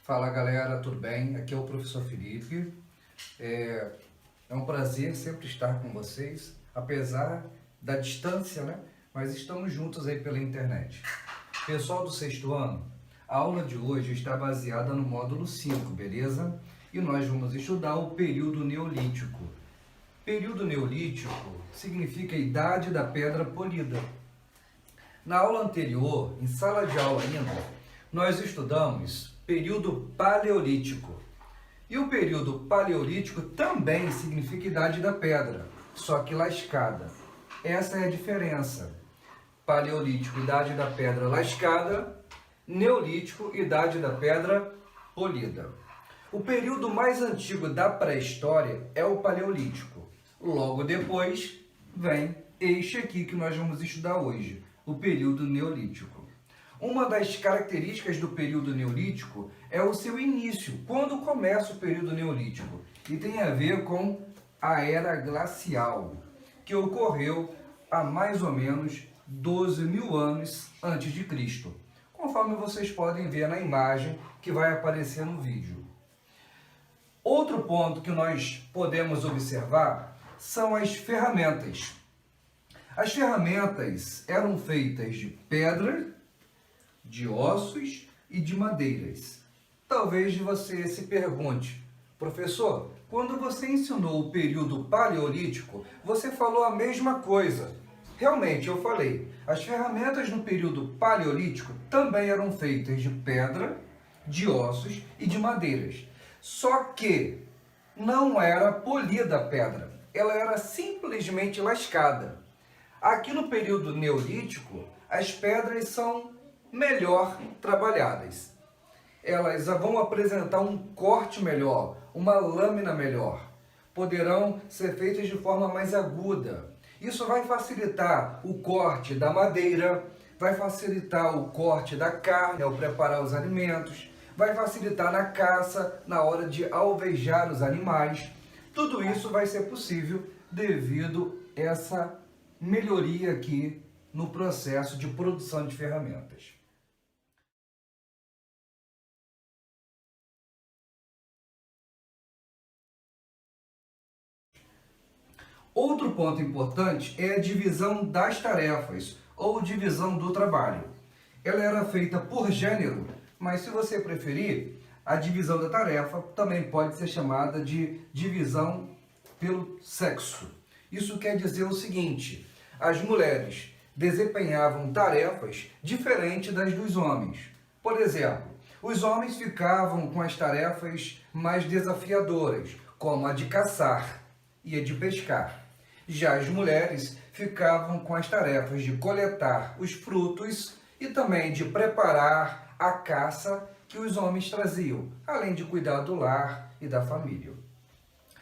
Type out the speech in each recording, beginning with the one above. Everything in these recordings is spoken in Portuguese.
Fala galera, tudo bem? Aqui é o professor Felipe. É, é um prazer sempre estar com vocês, apesar da distância, né? Mas estamos juntos aí pela internet. Pessoal do sexto ano, a aula de hoje está baseada no módulo 5, beleza? E nós vamos estudar o período neolítico. Período neolítico significa a idade da pedra polida. Na aula anterior, em sala de aula ainda, nós estudamos período paleolítico. E o período paleolítico também significa idade da pedra, só que lascada. Essa é a diferença. Paleolítico, idade da pedra lascada. Neolítico, idade da pedra polida. O período mais antigo da pré-história é o paleolítico. Logo depois vem este aqui que nós vamos estudar hoje, o período neolítico. Uma das características do período neolítico é o seu início, quando começa o período neolítico, e tem a ver com a era glacial, que ocorreu há mais ou menos 12 mil anos antes de Cristo, conforme vocês podem ver na imagem que vai aparecer no vídeo. Outro ponto que nós podemos observar são as ferramentas. As ferramentas eram feitas de pedra, de ossos e de madeiras. Talvez você se pergunte, professor, quando você ensinou o período paleolítico, você falou a mesma coisa. Realmente, eu falei. As ferramentas no período paleolítico também eram feitas de pedra, de ossos e de madeiras. Só que não era polida a pedra, ela era simplesmente lascada. Aqui no período neolítico, as pedras são melhor trabalhadas. Elas vão apresentar um corte melhor, uma lâmina melhor. Poderão ser feitas de forma mais aguda. Isso vai facilitar o corte da madeira, vai facilitar o corte da carne ao preparar os alimentos, vai facilitar na caça, na hora de alvejar os animais. Tudo isso vai ser possível devido a essa melhoria aqui no processo de produção de ferramentas. Outro ponto importante é a divisão das tarefas, ou divisão do trabalho. Ela era feita por gênero, mas se você preferir, a divisão da tarefa também pode ser chamada de divisão pelo sexo. Isso quer dizer o seguinte: as mulheres desempenhavam tarefas diferentes das dos homens. Por exemplo, os homens ficavam com as tarefas mais desafiadoras, como a de caçar e a de pescar. Já as mulheres ficavam com as tarefas de coletar os frutos e também de preparar a caça que os homens traziam, além de cuidar do lar e da família.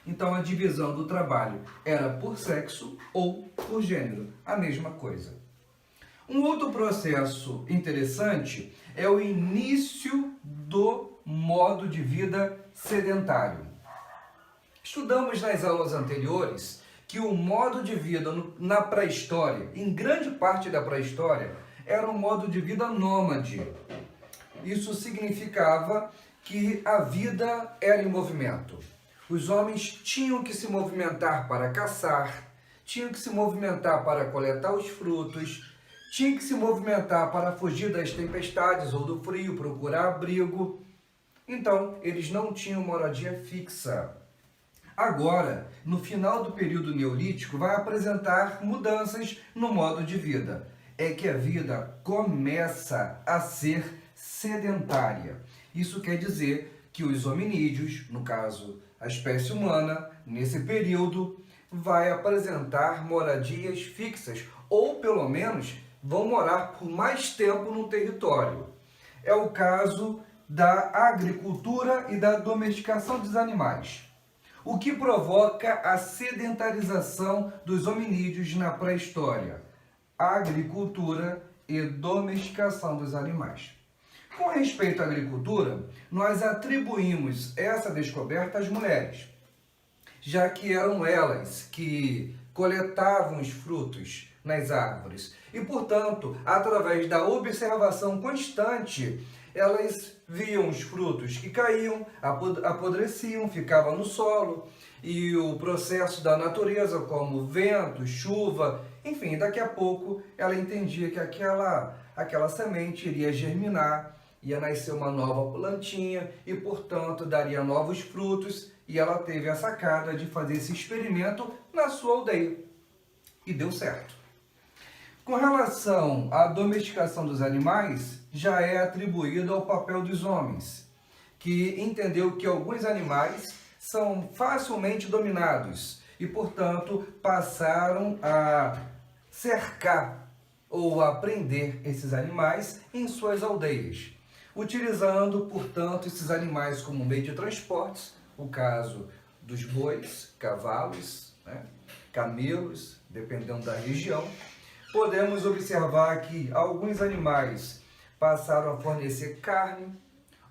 Então a divisão do trabalho era por sexo ou por gênero, a mesma coisa. Um outro processo interessante é o início do modo de vida sedentário. Estudamos nas aulas anteriores que o modo de vida na pré-história, em grande parte da pré-história, era um modo de vida nômade. Isso significava que a vida era em movimento. Os homens tinham que se movimentar para caçar, tinham que se movimentar para coletar os frutos, tinham que se movimentar para fugir das tempestades ou do frio, procurar abrigo. Então, eles não tinham moradia fixa. Agora, no final do período neolítico, vai apresentar mudanças no modo de vida. É que a vida começa a ser sedentária. Isso quer dizer que os hominídeos, no caso a espécie humana, nesse período, vai apresentar moradias fixas, ou pelo menos vão morar por mais tempo no território. É o caso da agricultura e da domesticação dos animais, o que provoca a sedentarização dos hominídeos na pré-história, agricultura e domesticação dos animais. Com respeito à agricultura, nós atribuímos essa descoberta às mulheres, já que eram elas que coletavam os frutos nas árvores e, portanto, através da observação constante, elas viam os frutos que caíam, apodreciam, ficavam no solo, e o processo da natureza, como vento, chuva, enfim, daqui a pouco ela entendia que aquela semente iria germinar, ia nascer uma nova plantinha e, portanto, daria novos frutos, e ela teve a sacada de fazer esse experimento na sua aldeia. E deu certo. Com relação à domesticação dos animais, já é atribuído ao papel dos homens, que entendeu que alguns animais são facilmente dominados e, portanto, passaram a cercar ou a prender esses animais em suas aldeias, utilizando, portanto, esses animais como meio de transportes, o caso dos bois, cavalos, né, camelos, dependendo da região. Podemos observar que alguns animais passaram a fornecer carne,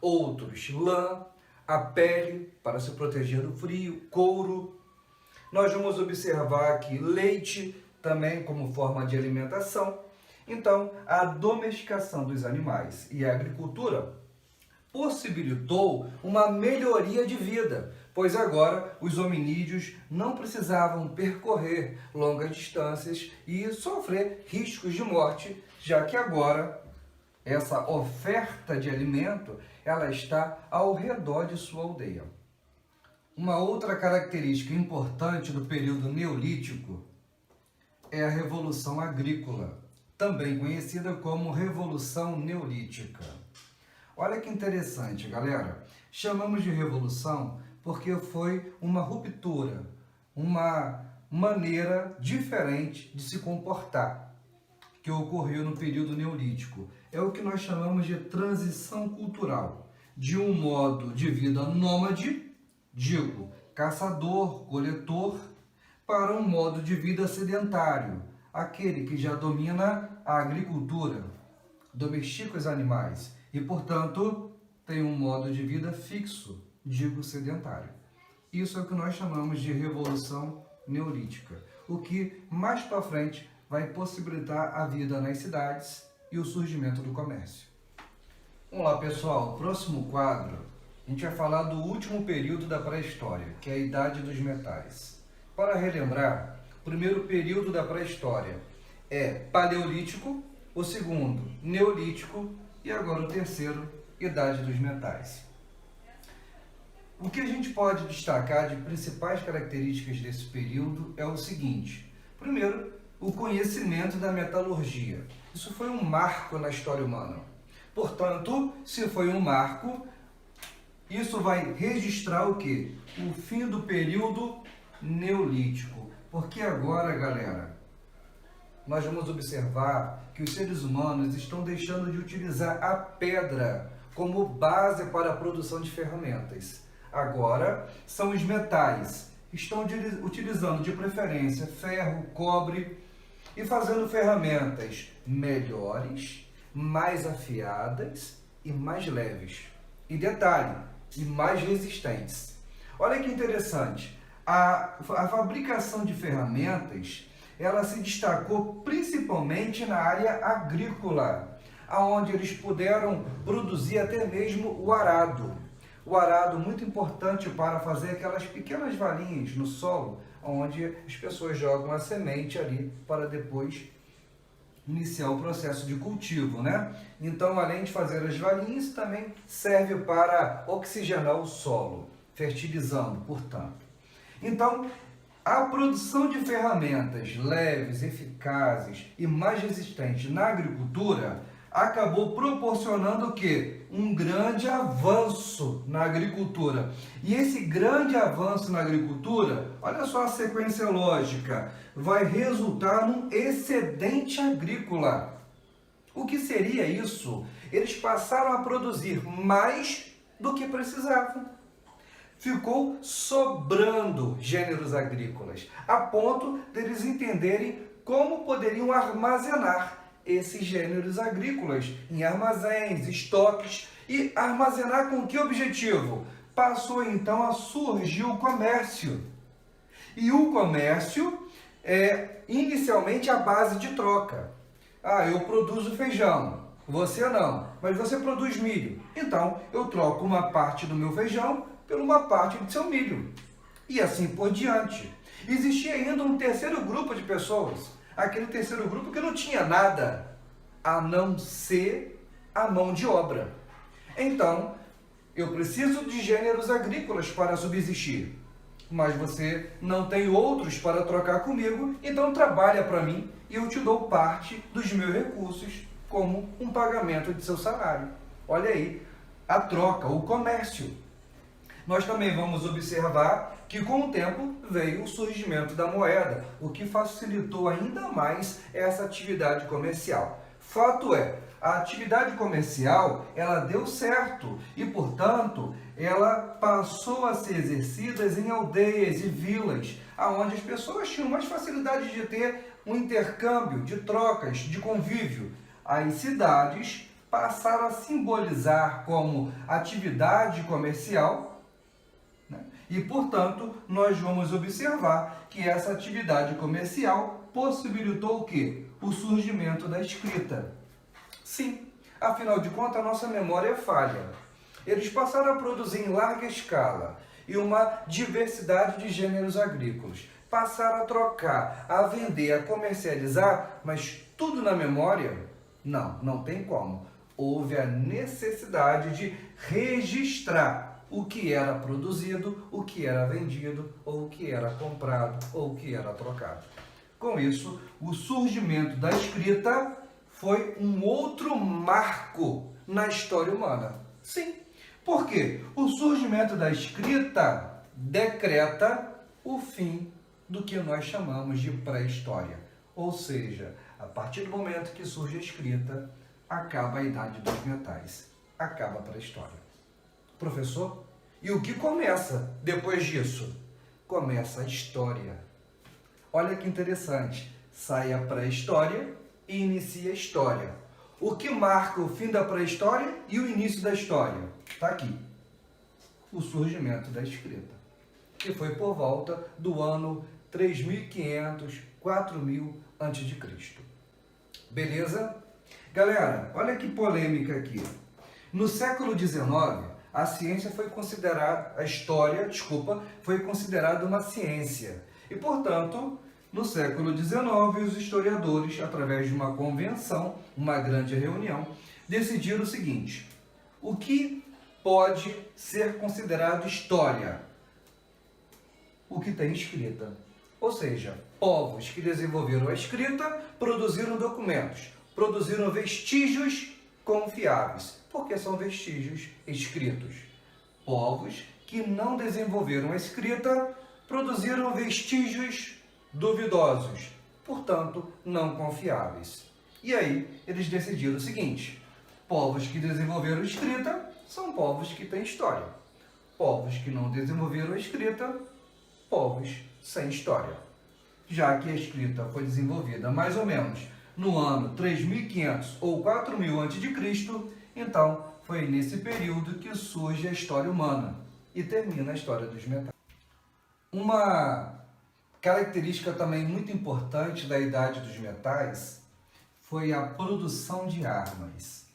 outros lã, a pele para se proteger do frio, couro. Nós vamos observar que leite também como forma de alimentação. Então, a domesticação dos animais e a agricultura possibilitou uma melhoria de vida, pois agora os hominídeos não precisavam percorrer longas distâncias e sofrer riscos de morte, já que agora essa oferta de alimento ela está ao redor de sua aldeia. Uma outra característica importante do período neolítico é a Revolução Agrícola, também conhecida como Revolução Neolítica. Olha que interessante, galera. Chamamos de revolução porque foi uma ruptura, uma maneira diferente de se comportar que ocorreu no período neolítico. É o que nós chamamos de transição cultural, de um modo de vida nômade, digo, caçador, coletor, para um modo de vida sedentário, aquele que já domina a agricultura, domestica os animais e, portanto, tem um modo de vida fixo, digo, sedentário. Isso é o que nós chamamos de Revolução Neolítica, o que mais para frente vai possibilitar a vida nas cidades e o surgimento do comércio. Vamos lá, pessoal, o próximo quadro, a gente vai falar do último período da pré-história, que é a Idade dos Metais. Para relembrar, o primeiro período da pré-história é Paleolítico, o segundo, Neolítico, e agora o terceiro, Idade dos Metais. O que a gente pode destacar de principais características desse período é o seguinte. Primeiro, o conhecimento da metalurgia. Isso foi um marco na história humana. Portanto, se foi um marco, isso vai registrar o quê? O fim do período neolítico. Porque agora, galera, nós vamos observar que os seres humanos estão deixando de utilizar a pedra como base para a produção de ferramentas. Agora, são os metais. Estão utilizando de preferência ferro, cobre e fazendo ferramentas melhores, mais afiadas e mais leves. E detalhe, e mais resistentes. Olha que interessante, a fabricação de ferramentas, ela se destacou principalmente na área agrícola, onde eles puderam produzir até mesmo o arado. O arado muito importante para fazer aquelas pequenas valinhas no solo, onde as pessoas jogam a semente ali para depois iniciar o processo de cultivo, né? Então, além de fazer as valinhas, também serve para oxigenar o solo, fertilizando, portanto. Então, a produção de ferramentas leves, eficazes e mais resistentes na agricultura acabou proporcionando o quê? Um grande avanço na agricultura. E esse grande avanço na agricultura, olha só a sequência lógica, vai resultar num excedente agrícola. O que seria isso? Eles passaram a produzir mais do que precisavam. Ficou sobrando gêneros agrícolas, a ponto deles entenderem como poderiam armazenar esses gêneros agrícolas em armazéns, estoques, e armazenar com que objetivo? Passou então a surgir o comércio. E o comércio é inicialmente a base de troca. Eu produzo feijão, Você não, mas você produz milho. Então, eu troco uma parte do meu feijão por uma parte do seu milho. E assim por diante. Existia ainda um terceiro grupo de pessoas. Aquele terceiro grupo que não tinha nada a não ser a mão de obra. Então, eu preciso de gêneros agrícolas para subsistir. Mas você não tem outros para trocar comigo, então trabalha para mim e eu te dou parte dos meus recursos como um pagamento de seu salário. Olha aí, a troca, o comércio. Nós também vamos observar que com o tempo veio o surgimento da moeda, o que facilitou ainda mais essa atividade comercial. Fato é, a atividade comercial, ela deu certo e, portanto, ela passou a ser exercida em aldeias e vilas, onde as pessoas tinham mais facilidade de ter um intercâmbio, de trocas, de convívio. As cidades passaram a simbolizar como atividade comercial, né? E, portanto, nós vamos observar que essa atividade comercial possibilitou o quê? O surgimento da escrita. Sim, afinal de contas, a nossa memória é falha. Eles passaram a produzir em larga escala e uma diversidade de gêneros agrícolas. Passaram a trocar, a vender, a comercializar, mas tudo na memória? Não, não tem como. Houve a necessidade de registrar o que era produzido, o que era vendido, ou o que era comprado, ou o que era trocado. Com isso, o surgimento da escrita foi um outro marco na história humana. Sim, porque o surgimento da escrita decreta o fim do que nós chamamos de pré-história. Ou seja, a partir do momento que surge a escrita, acaba a idade dos metais, acaba a pré-história. Professor, e o que começa depois disso? Começa a história. Olha que interessante, sai a pré-história e inicia a história. O que marca o fim da pré-história e o início da história? Está aqui, o surgimento da escrita, que foi por volta do ano 3500, 4000 a.C. Beleza? Galera, olha que polêmica aqui. No século XIX, a ciência foi considerada, foi considerada uma ciência. E, portanto, no século XIX, os historiadores, através de uma convenção, uma grande reunião, decidiram o seguinte: o que pode ser considerado história? O que tem escrita. Ou seja, povos que desenvolveram a escrita produziram documentos, produziram vestígios confiáveis, porque são vestígios escritos. Povos que não desenvolveram a escrita produziram vestígios duvidosos, portanto, não confiáveis. E aí, eles decidiram o seguinte: povos que desenvolveram a escrita são povos que têm história. Povos que não desenvolveram a escrita, povos sem história. Já que a escrita foi desenvolvida mais ou menos no ano 3500 ou 4000 a.C., então foi nesse período que surge a história humana e termina a história dos metais. Uma característica também muito importante da Idade dos Metais foi a produção de armas.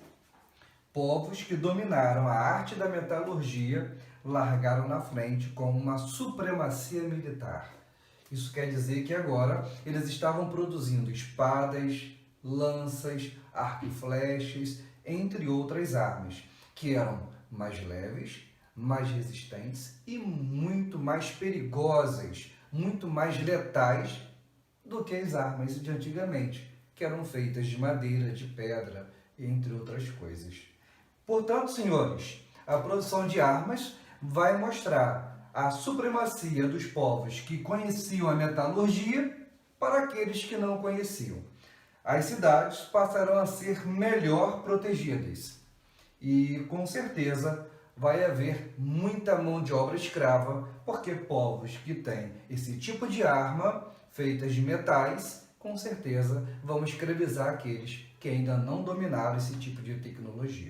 Povos que dominaram a arte da metalurgia largaram na frente com uma supremacia militar. Isso quer dizer que agora eles estavam produzindo espadas, lanças, arco e flechas, entre outras armas, que eram mais leves, mais resistentes e muito mais perigosas, muito mais letais do que as armas de antigamente, que eram feitas de madeira, de pedra, entre outras coisas. Portanto, senhores, a produção de armas vai mostrar a supremacia dos povos que conheciam a metalurgia para aqueles que não conheciam. As cidades passaram a ser melhor protegidas e, com certeza, vai haver muita mão de obra escrava, porque povos que têm esse tipo de arma, feitas de metais, com certeza vão escravizar aqueles que ainda não dominaram esse tipo de tecnologia.